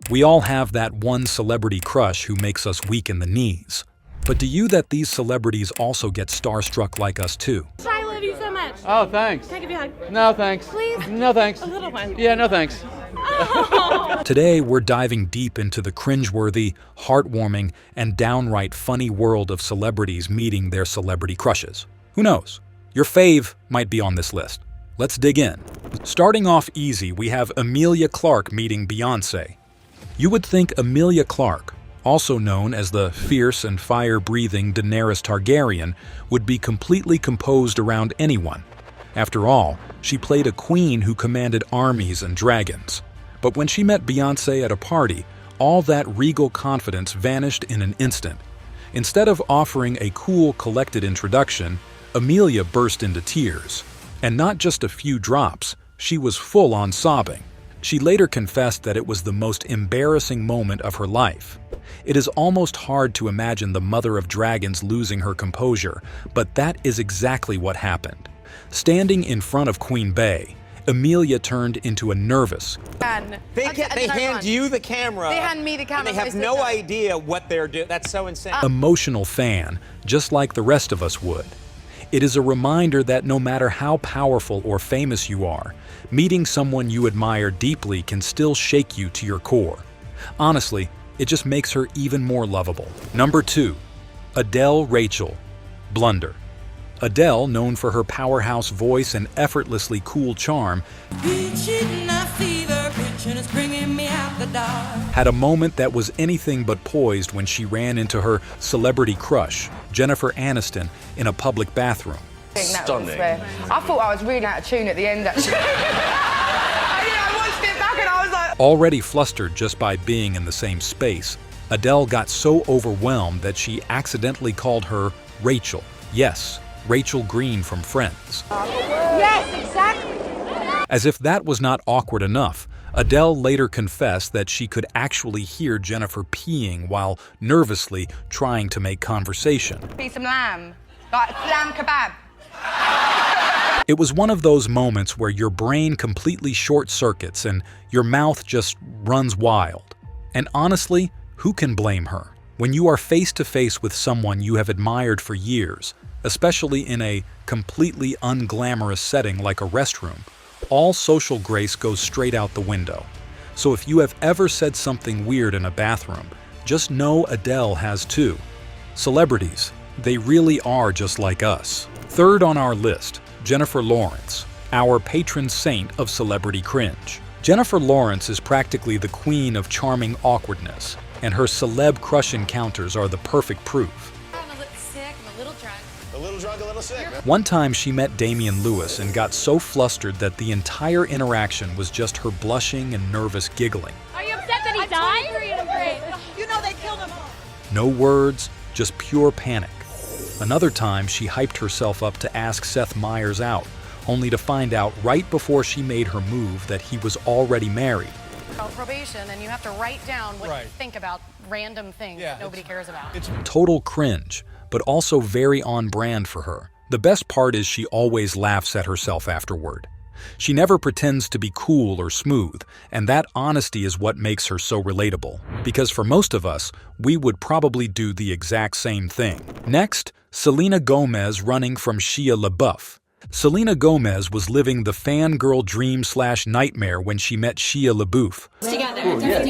We all have that one celebrity crush who makes us weak in the knees. But do you that these celebrities also get starstruck like us too? I love you so much. Oh, thanks. Can I give you a hug? No, thanks. Please? No, thanks. A little one. Yeah, no, thanks. Oh. Today, we're diving deep into the cringeworthy, heartwarming, and downright funny world of celebrities meeting their celebrity crushes. Who knows? Your fave might be on this list. Let's dig in. Starting off easy, we have Emilia Clarke meeting Beyoncé. You would think Emilia Clarke, also known as the fierce and fire-breathing Daenerys Targaryen, would be completely composed around anyone. After all, she played a queen who commanded armies and dragons. But when she met Beyoncé at a party, all that regal confidence vanished in an instant. Instead of offering a cool, collected introduction, Emilia burst into tears. And not just a few drops, she was full-on sobbing. She later confessed that it was the most embarrassing moment of her life. It is almost hard to imagine the mother of dragons losing her composure, but that is exactly what happened. Standing in front of Queen Bey, Emilia turned into a nervous, They hand you the camera. They hand me the camera. And they have no idea what they're doing. That's so insane. emotional fan, just like the rest of us would. It is a reminder that no matter how powerful or famous you are, meeting someone you admire deeply can still shake you to your core. Honestly, it just makes her even more lovable. Number 2. Adele Rachel. Blunder. Adele, known for her powerhouse voice and effortlessly cool charm, had a moment that was anything but poised when she ran into her celebrity crush, Jennifer Aniston, in a public bathroom. Stunning. I thought I was really out of tune at the end, actually. I watched it back and I was like... Already flustered just by being in the same space, Adele got so overwhelmed that she accidentally called her Rachel. Yes, Rachel Green from Friends. Yes, exactly. As if that was not awkward enough, Adele later confessed that she could actually hear Jennifer peeing while nervously trying to make conversation. Be some lamb. Like lamb kebab. It was one of those moments where your brain completely short-circuits and your mouth just runs wild. And honestly, who can blame her? When you are face-to-face with someone you have admired for years, especially in a completely unglamorous setting like a restroom, all social grace goes straight out the window. So if you have ever said something weird in a bathroom, just know Adele has too. Celebrities, they really are just like us. Third on our list, Jennifer Lawrence, our patron saint of celebrity cringe. Jennifer Lawrence is practically the queen of charming awkwardness, and her celeb crush encounters are the perfect proof. I'm a little sick, I'm a little drunk. A little drunk, a little sick. One time she met Damian Lewis and got so flustered that the entire interaction was just her blushing and nervous giggling. Are you upset that he died? I'm great. You know they killed him. No words, just pure panic. Another time she hyped herself up to ask Seth Meyers out, only to find out right before she made her move that he was already married. Probation, and you have to write down what you think about random things that nobody cares about. Total cringe, but also very on brand for her. The best part is she always laughs at herself afterward. She never pretends to be cool or smooth, and that honesty is what makes her so relatable. Because for most of us, we would probably do the exact same thing. Next, Selena Gomez running from Shia LaBeouf. Selena Gomez was living the fangirl dream/nightmare when she met Shia LaBeouf. Together. Yes.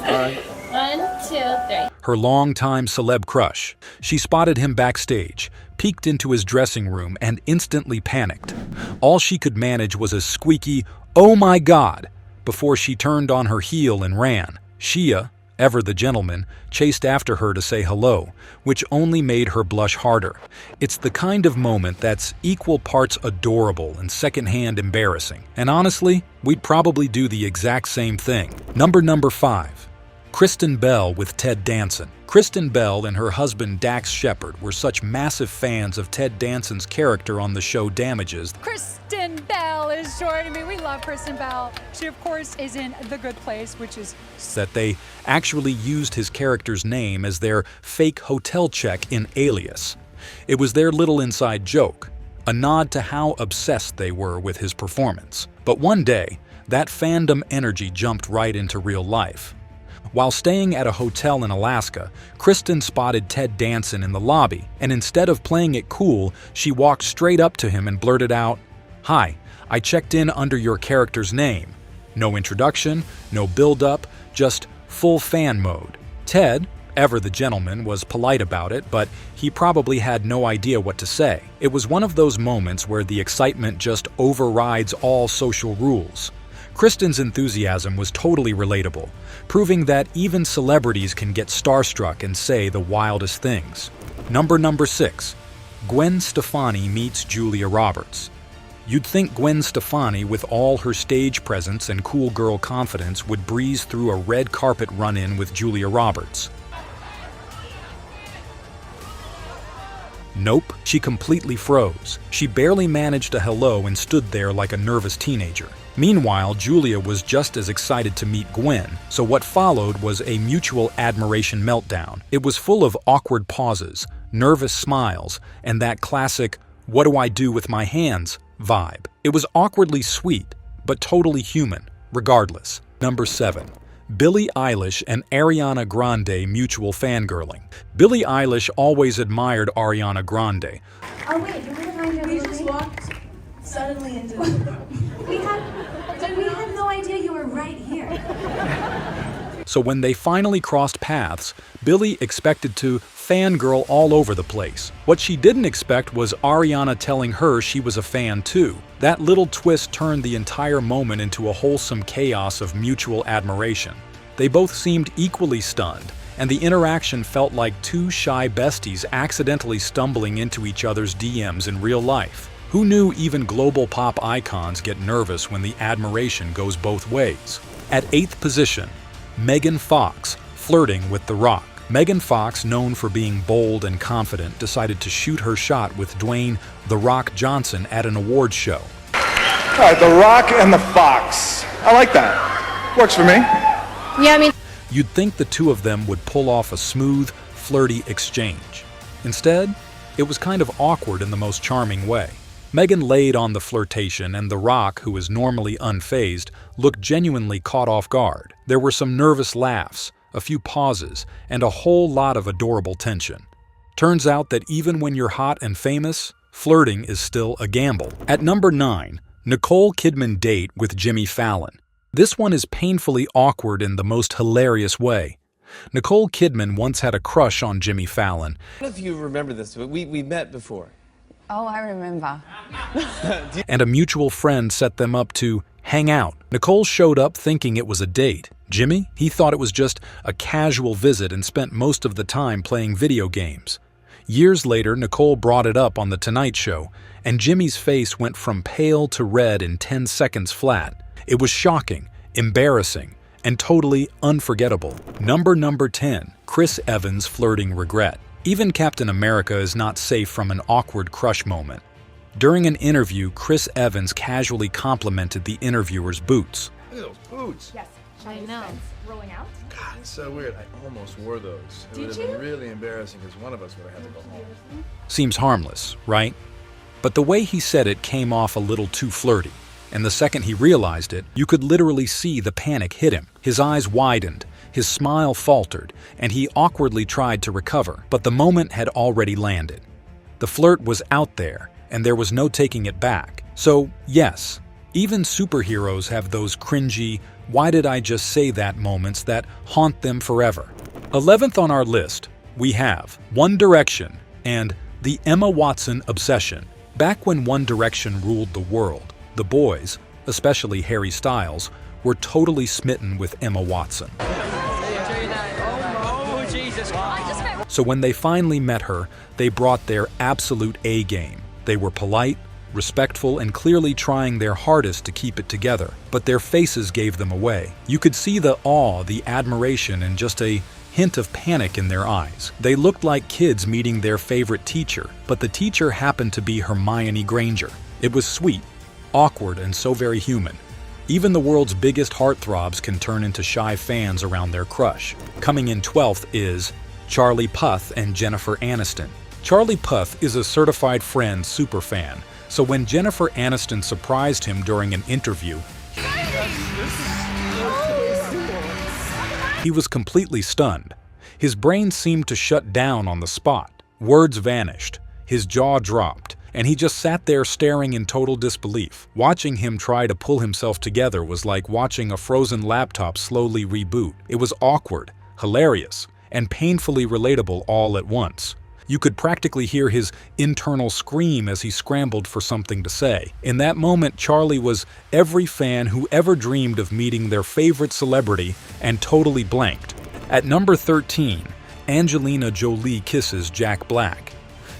All right. 1, 2, 3. Her longtime celeb crush. She spotted him backstage, peeked into his dressing room, and instantly panicked. All she could manage was a squeaky, "Oh my God," before she turned on her heel and ran. Shia, ever the gentleman, chased after her to say hello, which only made her blush harder. It's the kind of moment that's equal parts adorable and secondhand embarrassing. And honestly, we'd probably do the exact same thing. Number 5. Kristen Bell with Ted Danson. Kristen Bell and her husband Dax Shepard were such massive fans of Ted Danson's character on the show Damages. Kristen Bell is joining me. We love Kristen Bell. She, of course, is in The Good Place, which is... That they actually used his character's name as their fake hotel check in Alias. It was their little inside joke, a nod to how obsessed they were with his performance. But one day, that fandom energy jumped right into real life. While staying at a hotel in Alaska, Kristen spotted Ted Danson in the lobby, and instead of playing it cool, she walked straight up to him and blurted out, "Hi, I checked in under your character's name." No introduction, no build-up, just full fan mode. Ted, ever the gentleman, was polite about it, but he probably had no idea what to say. It was one of those moments where the excitement just overrides all social rules. Kristen's enthusiasm was totally relatable, proving that even celebrities can get starstruck and say the wildest things. Number 6. Gwen Stefani meets Julia Roberts. You'd think Gwen Stefani, with all her stage presence and cool girl confidence, would breeze through a red carpet run-in with Julia Roberts. Nope, she completely froze. She barely managed a hello and stood there like a nervous teenager. Meanwhile, Julia was just as excited to meet Gwen, so what followed was a mutual admiration meltdown. It was full of awkward pauses, nervous smiles, and that classic, "what do I do with my hands?" vibe. It was awkwardly sweet, but totally human, regardless. Number 7. Billie Eilish and Ariana Grande mutual fangirling. Billie Eilish always admired Ariana Grande. Oh wait, you were behind your We just walked suddenly into we had no idea you were right here. So when they finally crossed paths, Billie expected to fangirl all over the place. What she didn't expect was Ariana telling her she was a fan too. That little twist turned the entire moment into a wholesome chaos of mutual admiration. They both seemed equally stunned, and the interaction felt like two shy besties accidentally stumbling into each other's DMs in real life. Who knew even global pop icons get nervous when the admiration goes both ways? At 8th position, Megan Fox, flirting with The Rock. Megan Fox, known for being bold and confident, decided to shoot her shot with Dwayne "The Rock" Johnson at an awards show. All right, The Rock and the Fox. I like that. Works for me. Yeah, I mean, You'd think the two of them would pull off a smooth, flirty exchange. Instead, it was kind of awkward in the most charming way. Megan laid on the flirtation, and The Rock, who is normally unfazed, looked genuinely caught off guard. There were some nervous laughs, a few pauses, and a whole lot of adorable tension. Turns out that even when you're hot and famous, flirting is still a gamble. At number 9, Nicole Kidman date with Jimmy Fallon. This one is painfully awkward in the most hilarious way. Nicole Kidman once had a crush on Jimmy Fallon. I don't know if you remember this, but we met before. Oh, I remember. And a mutual friend set them up to hang out. Nicole showed up thinking it was a date. Jimmy, he thought it was just a casual visit and spent most of the time playing video games. Years later, Nicole brought it up on The Tonight Show, and Jimmy's face went from pale to red in 10 seconds flat. It was shocking, embarrassing, and totally unforgettable. Number 10, Chris Evans' flirting regret. Even Captain America is not safe from an awkward crush moment. During an interview, Chris Evans casually complimented the interviewer's boots. Look at those boots. Yes. I know. Rolling out? God, it's so weird. I almost wore those. It would have been really embarrassing because one of us would have had to go home. Seems harmless, right? But the way he said it came off a little too flirty. And the second he realized it, you could literally see the panic hit him. His eyes widened, his smile faltered, and he awkwardly tried to recover. But the moment had already landed. The flirt was out there, and there was no taking it back. So, yes, even superheroes have those cringy, "why did I just say that" moments that haunt them forever. 11th on our list, we have One Direction and the Emma Watson obsession. Back when One Direction ruled the world, the boys, especially Harry Styles, were totally smitten with Emma Watson. So when they finally met her, they brought their absolute A game. They were polite, respectful, and clearly trying their hardest to keep it together. But their faces gave them away. You could see the awe, the admiration, and just a hint of panic in their eyes. They looked like kids meeting their favorite teacher, but the teacher happened to be Hermione Granger. It was sweet, awkward, and so very human. Even the world's biggest heartthrobs can turn into shy fans around their crush. Coming in 12th is Charlie Puth and Jennifer Aniston. Charlie Puth is a certified Friends superfan, so when Jennifer Aniston surprised him during an interview, He was completely stunned. His brain seemed to shut down on the spot. Words vanished. His jaw dropped, and he just sat there staring in total disbelief. Watching him try to pull himself together was like watching a frozen laptop slowly reboot. It was awkward, hilarious, and painfully relatable all at once. You could practically hear his internal scream as he scrambled for something to say. In that moment, Charlie was every fan who ever dreamed of meeting their favorite celebrity and totally blanked. At number 13, Angelina Jolie kisses Jack Black.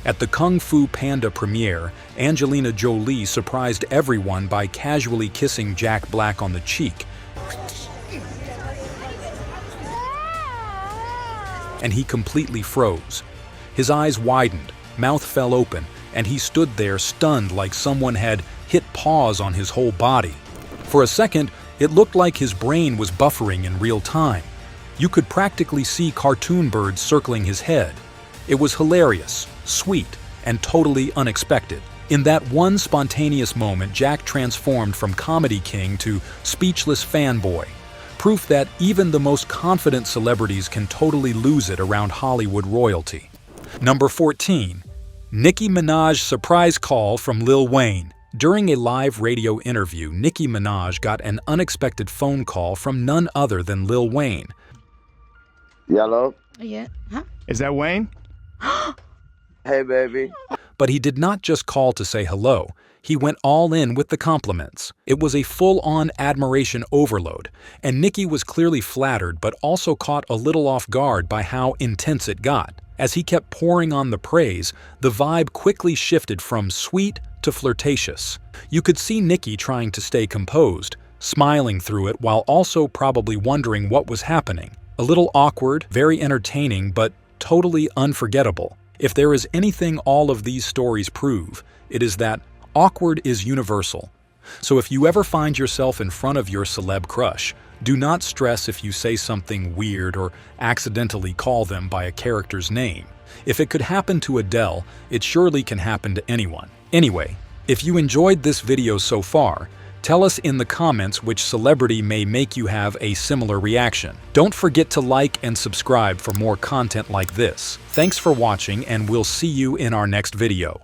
At the Kung Fu Panda premiere, Angelina Jolie surprised everyone by casually kissing Jack Black on the cheek. And he completely froze. His eyes widened, mouth fell open, and he stood there stunned like someone had hit pause on his whole body. For a second, it looked like his brain was buffering in real time. You could practically see cartoon birds circling his head. It was hilarious, sweet, and totally unexpected. In that one spontaneous moment, Jack transformed from comedy king to speechless fanboy. Proof that even the most confident celebrities can totally lose it around Hollywood royalty. Number 14. Nicki Minaj surprise call from Lil Wayne. During a live radio interview, Nicki Minaj got an unexpected phone call from none other than Lil Wayne. Hello? Yeah. Huh? Is that Wayne? Hey, baby. But he did not just call to say hello. He went all in with the compliments. It was a full-on admiration overload, and Nicki was clearly flattered but also caught a little off guard by how intense it got. As he kept pouring on the praise, the vibe quickly shifted from sweet to flirtatious. You could see Nicki trying to stay composed, smiling through it while also probably wondering what was happening. A little awkward, very entertaining, but totally unforgettable. If there is anything all of these stories prove, it is that awkward is universal. So if you ever find yourself in front of your celeb crush, do not stress if you say something weird or accidentally call them by a character's name. If it could happen to Adele, it surely can happen to anyone. Anyway, if you enjoyed this video so far, tell us in the comments which celebrity may make you have a similar reaction. Don't forget to like and subscribe for more content like this. Thanks for watching, and we'll see you in our next video.